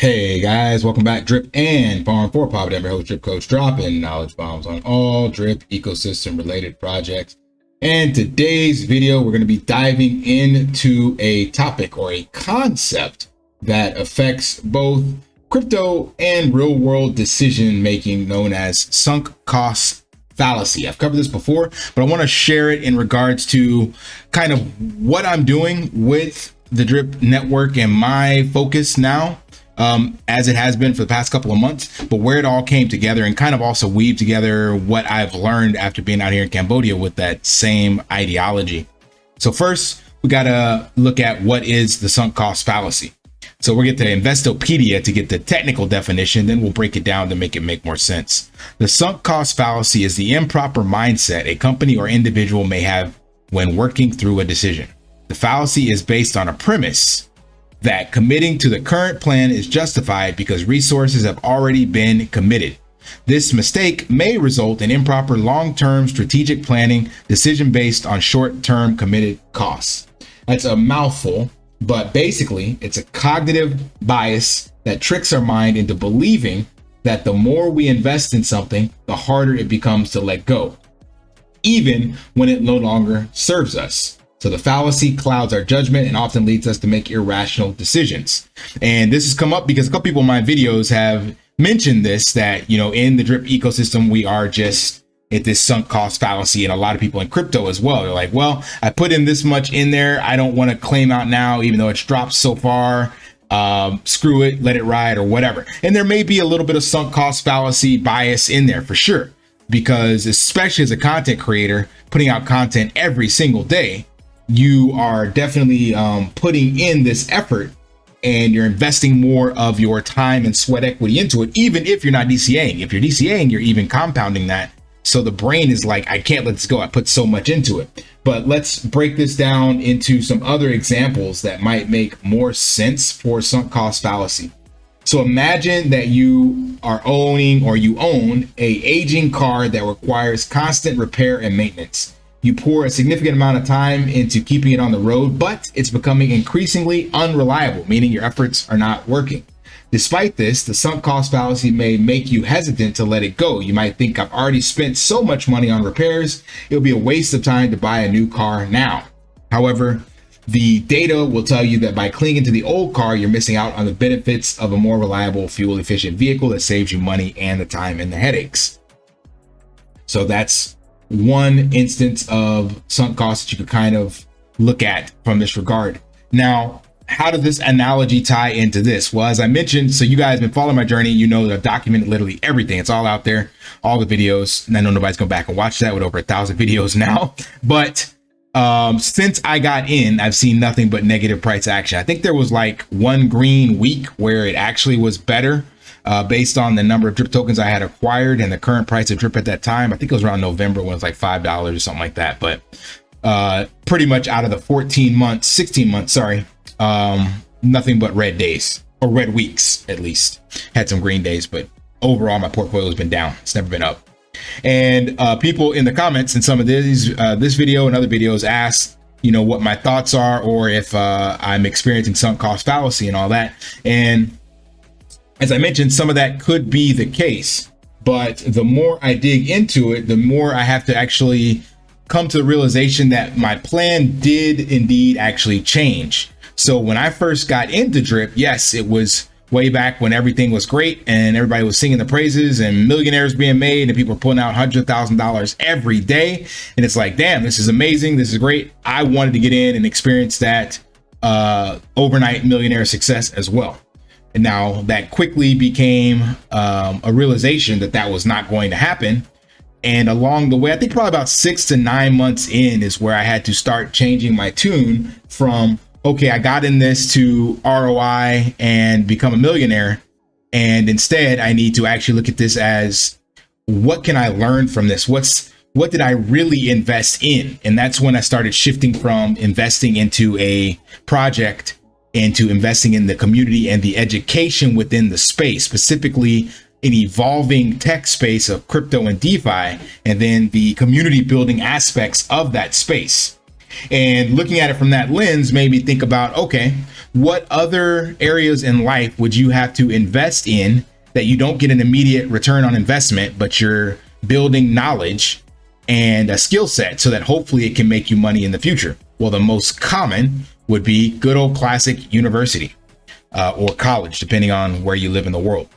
Hey guys, welcome back. Drip and Farm for Profit. I'm your host, Drip Coach, dropping knowledge bombs on all drip ecosystem related projects. And today's video, we're going to be diving into a topic or a concept that affects both crypto and real world decision making, known as sunk cost fallacy. I've covered this before, but I want to share it in regards to kind of what I'm doing with the Drip network and my focus now, as it has been for the past couple of months, but where it all came together and kind of also weave together what I've learned after being out here in Cambodia with that same ideology. So first, we got to look at what is the sunk cost fallacy. So we'll get to Investopedia to get the technical definition, then we'll break it down to make it make more sense. The sunk cost fallacy is the improper mindset a company or individual may have when working through a decision. The fallacy is based on a premise that committing to the current plan is justified because resources have already been committed. This mistake may result in improper long-term strategic planning decision based on short-term committed costs. That's a mouthful, but basically it's a cognitive bias that tricks our mind into believing that the more we invest in something, the harder it becomes to let go, even when it no longer serves us. So the fallacy clouds our judgment and often leads us to make irrational decisions. And this has come up because a couple people in my videos have mentioned this, that, you know, in the drip ecosystem, we are just at this sunk cost fallacy, and a lot of people in crypto as well. They're like, well, I put in this much in there. I don't want to claim out now, even though it's dropped so far. Screw it, let it ride or whatever. And there may be a little bit of sunk cost fallacy bias in there for sure, because especially as a content creator putting out content every single day, you are definitely putting in this effort and you're investing more of your time and sweat equity into it, even if you're not DCAing. If you're DCAing, you're even compounding that. So the brain is like, I can't let this go. I put so much into it. But let's break this down into some other examples that might make more sense for sunk cost fallacy. So imagine that you are owning, or you own, a aging car that requires constant repair and maintenance. You pour a significant amount of time into keeping it on the road, but it's becoming increasingly unreliable, meaning your efforts are not working. Despite this, the sunk cost fallacy may make you hesitant to let it go. You might think, I've already spent so much money on repairs, it'll be a waste of time to buy a new car now. However, the data will tell you that by clinging to the old car, you're missing out on the benefits of a more reliable, fuel efficient vehicle that saves you money and the time and the headaches. So that's one instance of sunk costs that you could kind of look at from this regard. Now, how does this analogy tie into this? Well, as I mentioned, so you guys have been following my journey, you know that I've documented literally everything. It's all out there, all the videos, and I know nobody's going back and watch that with over 1,000 videos now. But since I got in, I've seen nothing but negative price action. I think there was like one green week where it actually was better. Based on the number of drip tokens I had acquired and the current price of drip at that time. I think it was around November when it was like $5 or something like that. But pretty much out of the 16 months, sorry, nothing but red days, or red weeks at least. Had some green days, but overall my portfolio has been down. It's never been up. And people in the comments in some of these, this video and other videos asked, you know, what my thoughts are, or if I'm experiencing sunk cost fallacy and all that. And as I mentioned, some of that could be the case, but the more I dig into it, the more I have to actually come to the realization that my plan did indeed actually change. So when I first got into drip, yes, it was way back when everything was great and everybody was singing the praises and millionaires being made and people were pulling out $100,000 every day. And it's like, damn, this is amazing. This is great. I wanted to get in and experience that overnight millionaire success as well. And now that quickly became a realization that that was not going to happen. And along the way, I think probably about 6 to 9 months in is where I had to start changing my tune from, okay, I got in this, to ROI and become a millionaire. And instead, I need to actually look at this as, what can I learn from this? What did I really invest in? And that's when I started shifting from investing into a project into investing in the community and the education within the space, specifically an evolving tech space of crypto and DeFi, and then the community building aspects of that space. And looking at it from that lens made me think about, okay, what other areas in life would you have to invest in that you don't get an immediate return on investment, but you're building knowledge and a skill set so that hopefully it can make you money in the future? Well, the most common would be good old classic university or college, depending on where you live in the world.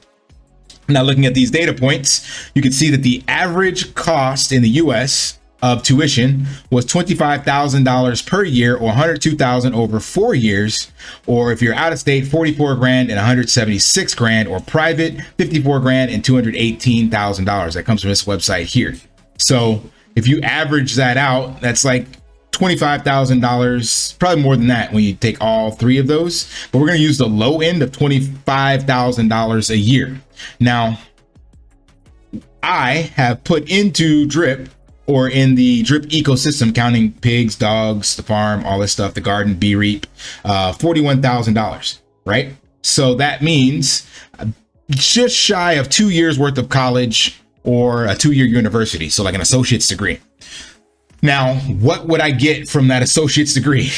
Now, looking at these data points, you can see that the average cost in the US of tuition was $25,000 per year, or $102,000 over 4 years. Or if you're out of state, 44 grand and 176 grand, or private, 54 grand and $218,000. That comes from this website here. So if you average that out, that's like $25,000, probably more than that when you take all three of those. But we're going to use the low end of $25,000 a year. Now, I have put into drip, or in the drip ecosystem, counting pigs, dogs, the farm, all this stuff, the garden, bee reap, $41,000, right? So that means just shy of 2 years worth of college, or a 2-year university. So like an associate's degree. Now, what would I get from that associate's degree?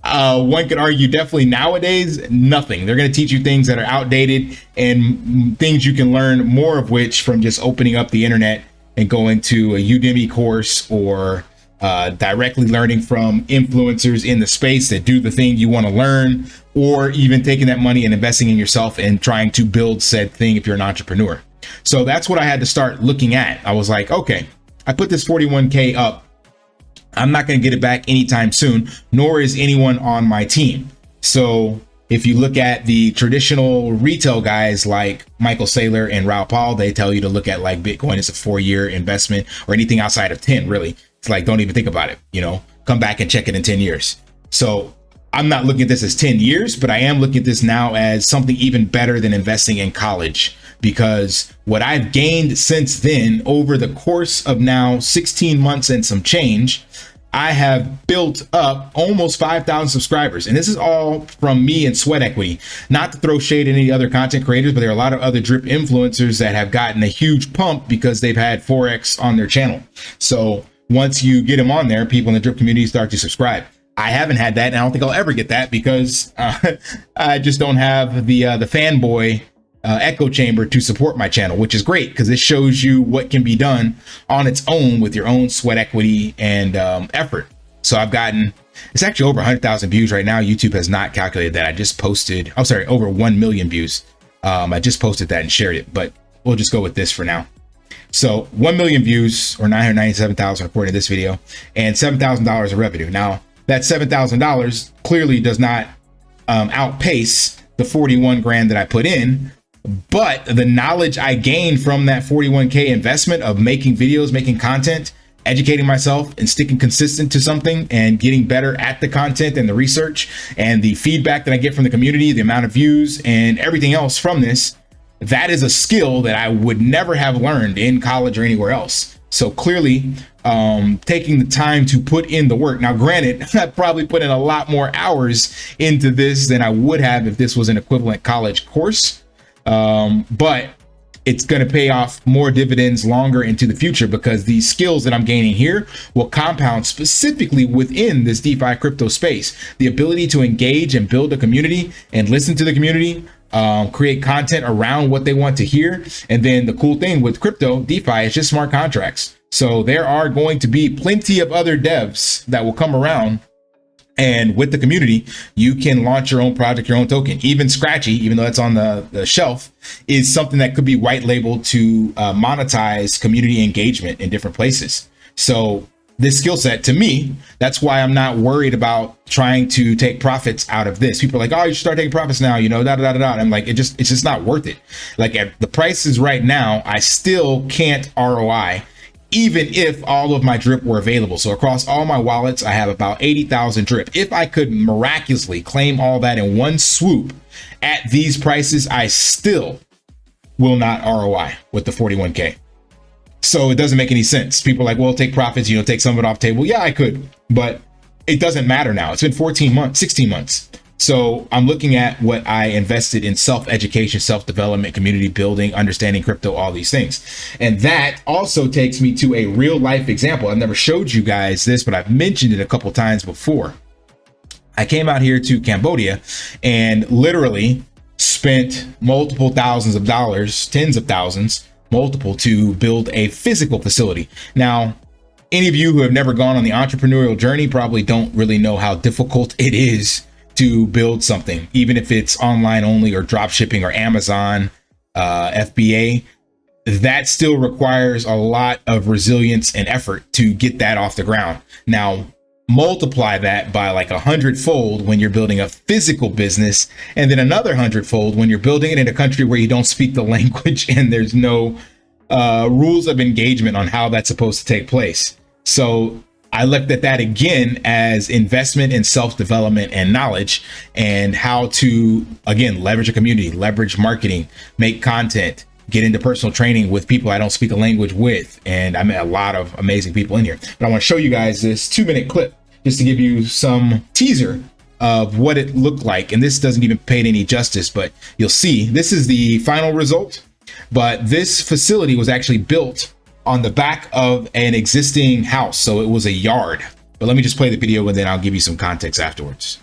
One could argue definitely nowadays, nothing. They're going to teach you things that are outdated and things you can learn more of which from just opening up the internet and going to a Udemy course, or directly learning from influencers in the space that do the thing you want to learn, or even taking that money and investing in yourself and trying to build said thing if you're an entrepreneur. So that's what I had to start looking at. I was like, okay, I put this 41K up. I'm not going to get it back anytime soon, nor is anyone on my team. So if you look at the traditional retail guys like Michael Saylor and Raoul Pal, they tell you to look at like Bitcoin as a 4-year investment, or anything outside of 10, really. It's like, don't even think about it, you know, come back and check it in 10 years. So I'm not looking at this as 10 years, but I am looking at this now as something even better than investing in college, because what I've gained since then, over the course of now 16 months and some change, I have built up almost 5,000 subscribers. And this is all from me and sweat equity. Not to throw shade at any other content creators, but there are a lot of other drip influencers that have gotten a huge pump because they've had Forex on their channel. So once you get them on there, people in the drip community start to subscribe. I haven't had that, and I don't think I'll ever get that, because I just don't have the fanboy echo chamber to support my channel, which is great because it shows you what can be done on its own with your own sweat equity and effort. So I've gotten, it's actually over 100,000 views right now. YouTube has not calculated that. I just posted, oh sorry, over 1 million views. I just posted that and shared it, but we'll just go with this for now. So 1 million views, or 997,000 according to this video, and $7,000 of revenue. Now that $7,000 clearly does not outpace the 41 grand that I put in, but the knowledge I gained from that 41K investment of making videos, making content, educating myself and sticking consistent to something and getting better at the content and the research and the feedback that I get from the community, the amount of views and everything else from this, that is a skill that I would never have learned in college or anywhere else. So clearly, taking the time to put in the work. Now, granted, I probably put in a lot more hours into this than I would have if this was an equivalent college course. But it's going to pay off more dividends longer into the future, because these skills that I'm gaining here will compound specifically within this DeFi crypto space. The ability to engage and build a community and listen to the community, create content around what they want to hear. And then the cool thing with crypto DeFi is just smart contracts. So there are going to be plenty of other devs that will come around, and with the community, you can launch your own project, your own token. Even Scratchy, even though it's on the shelf, is something that could be white labeled to monetize community engagement in different places. So this skill set, to me, that's why I'm not worried about trying to take profits out of this. People are like, oh, you should start taking profits now, you know, da da da da. I'm like, it's just not worth it. Like at the prices right now, I still can't ROI, even if all of my drip were available. So across all my wallets, I have about 80,000 drip. If I could miraculously claim all that in one swoop at these prices, I still will not ROI with the 41K. So it doesn't make any sense. People are like, well, take profits, you know, take some of it off the table. Yeah, I could, but it doesn't matter now. It's been 14 months, 16 months. So I'm looking at what I invested in: self-education, self-development, community building, understanding crypto, all these things. And that also takes me to a real life example. I've never showed you guys this, but I've mentioned it a couple times before. I came out here to Cambodia and literally spent multiple thousands of dollars, tens of thousands, multiple, to build a physical facility. Now, any of you who have never gone on the entrepreneurial journey probably don't really know how difficult it is to build something, even if it's online only or drop shipping or Amazon, FBA. That still requires a lot of resilience and effort to get that off the ground. Now, multiply that by like 100-fold when you're building a physical business, and then another 100-fold when you're building it in a country where you don't speak the language and there's no rules of engagement on how that's supposed to take place. So I looked at that again as investment in self-development and knowledge, and how to, again, leverage a community, leverage marketing, make content, get into personal training with people I don't speak a language with. And I met a lot of amazing people in here. But I want to show you guys this 2-minute clip just to give you some teaser of what it looked like. And this doesn't even pay it any justice, but you'll see this is the final result. But this facility was actually built on the back of an existing house, so it was a yard. But let me just play the video and then I'll give you some context afterwards.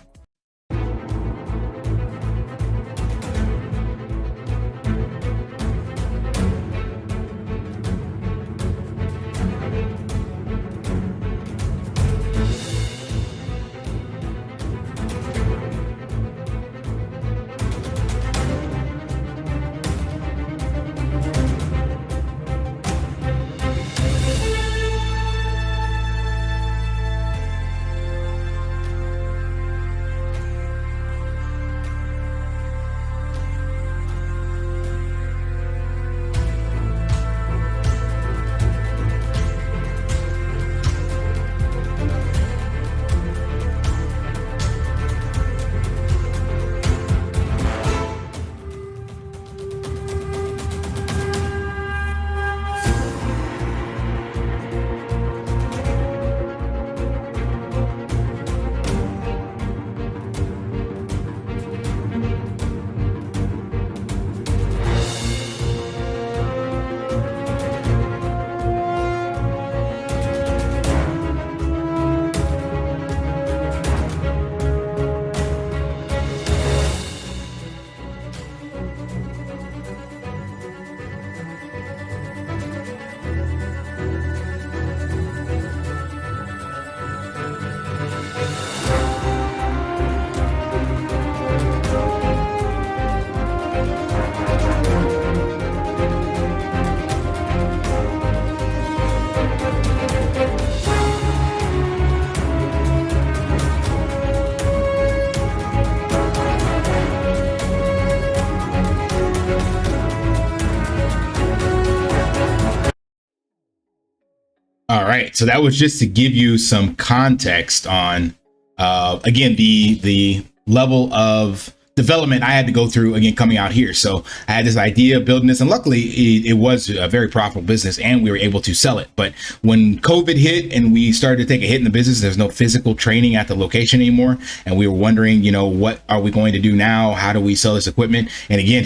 All right, so that was just to give you some context on, again, the level of development I had to go through, again, coming out here. So I had this idea of building this, and luckily it was a very profitable business and we were able to sell it. But when COVID hit and we started to take a hit in the business, there's no physical training at the location anymore. And we were wondering, you know, what are we going to do now? How do we sell this equipment? And again,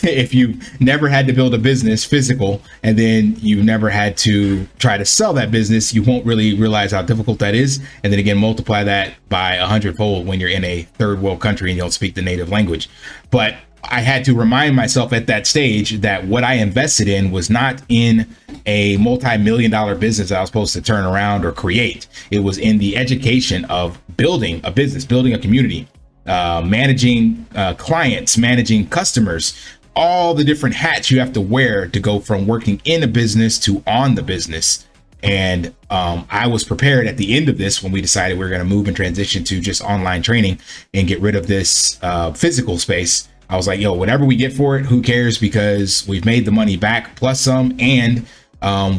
if you've never had to build a business physical and then you've never had to try to sell that business, you won't really realize how difficult that is. And then again, multiply that by 100-fold when you're in a third world country and you don't speak the native language. But I had to remind myself at that stage that what I invested in was not in a multi-million-dollar business that I was supposed to turn around or create. It was in the education of building a business, building a community, managing clients, managing customers, all the different hats you have to wear to go from working in a business to on the business. And I was prepared at the end of this when we decided we were going to move and transition to just online training and get rid of this physical space. I was like, yo, whatever we get for it, who cares? Because we've made the money back plus some, and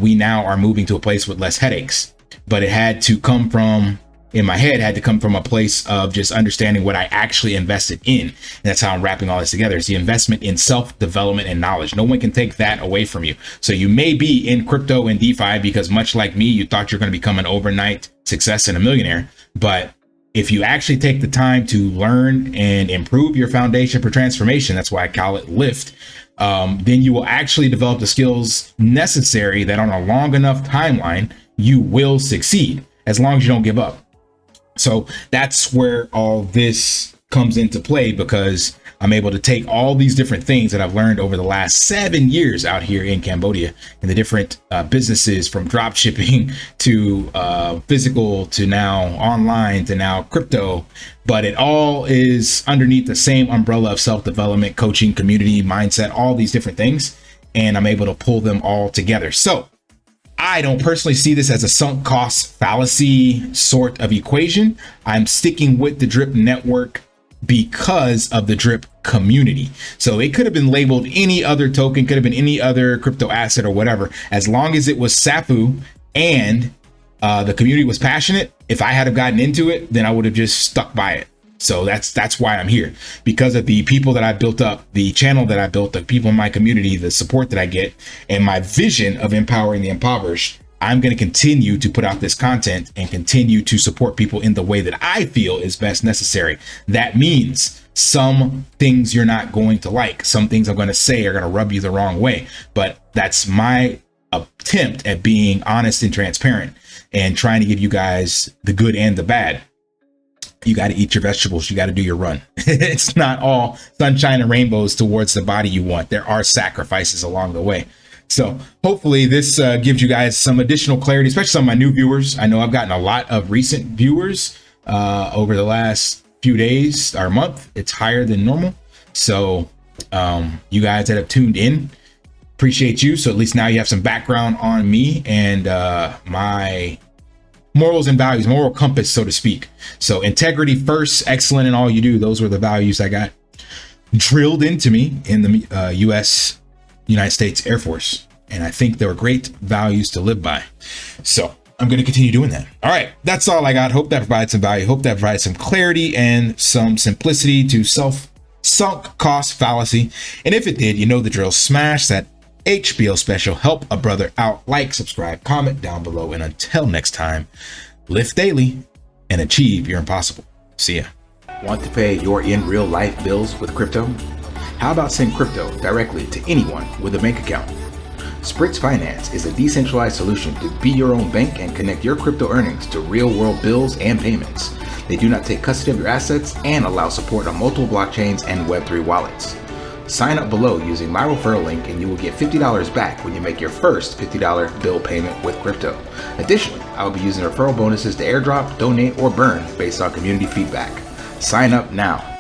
we now are moving to a place with less headaches. But it had to come from, in my head, had to come from a place of just understanding what I actually invested in. And that's how I'm wrapping all this together. It's the investment in self-development and knowledge. No one can take that away from you. So you may be in crypto and DeFi because, much like me, you thought you're going to become an overnight success and a millionaire. But if you actually take the time to learn and improve your foundation for transformation, that's why I call it lift, then you will actually develop the skills necessary that on a long enough timeline, you will succeed as long as you don't give up. So that's where all this comes into play, because I'm able to take all these different things that I've learned over the last 7 years out here in Cambodia, and the different businesses, from drop shipping to physical to now online to now crypto. But it all is underneath the same umbrella of self-development, coaching, community, mindset, all these different things. And I'm able to pull them all together. So I don't personally see this as a sunk cost fallacy sort of equation. I'm sticking with the drip network because of the drip community. So it could have been labeled any other token, could have been any other crypto asset or whatever. As long as it was SAFU and the community was passionate, if I had have gotten into it, then I would have just stuck by it. So that's why I'm here, because of the people that I built up, the channel that I built, the people in my community, the support that I get, and my vision of empowering the impoverished. I'm going to continue to put out this content and continue to support people in the way that I feel is best necessary. That means some things you're not going to like. Some things I'm going to say are going to rub you the wrong way. But that's my attempt at being honest and transparent and trying to give you guys the good and the bad. You got to eat your vegetables. You got to do your run. It's not all sunshine and rainbows towards the body you want. There are sacrifices along the way. So hopefully this gives you guys some additional clarity, especially some of my new viewers. I know I've gotten a lot of recent viewers over the last few days or month. It's higher than normal. So you guys that have tuned in, appreciate you. So at least now you have some background on me and my morals and values, moral compass, so to speak. So integrity first, excellent in all you do. Those were the values I got drilled into me in the United States Air Force. And I think they were great values to live by. So I'm going to continue doing that. All right. That's all I got. Hope that provides some value. Hope that provides some clarity and some simplicity to sunk cost fallacy. And if it did, you know the drill. Smash that HBO special, help a brother out, like, subscribe, comment down below. And until next time, lift daily and achieve your impossible. See ya. Want to pay your in real life bills with crypto? How about send crypto directly to anyone with a bank account? SPRITZ Finance is a decentralized solution to be your own bank and connect your crypto earnings to real world bills and payments. They do not take custody of your assets and allow support on multiple blockchains and Web3 wallets. Sign up below using my referral link and you will get $50 back when you make your first $50 bill payment with crypto. Additionally, I will be using referral bonuses to airdrop, donate, or burn based on community feedback. Sign up now.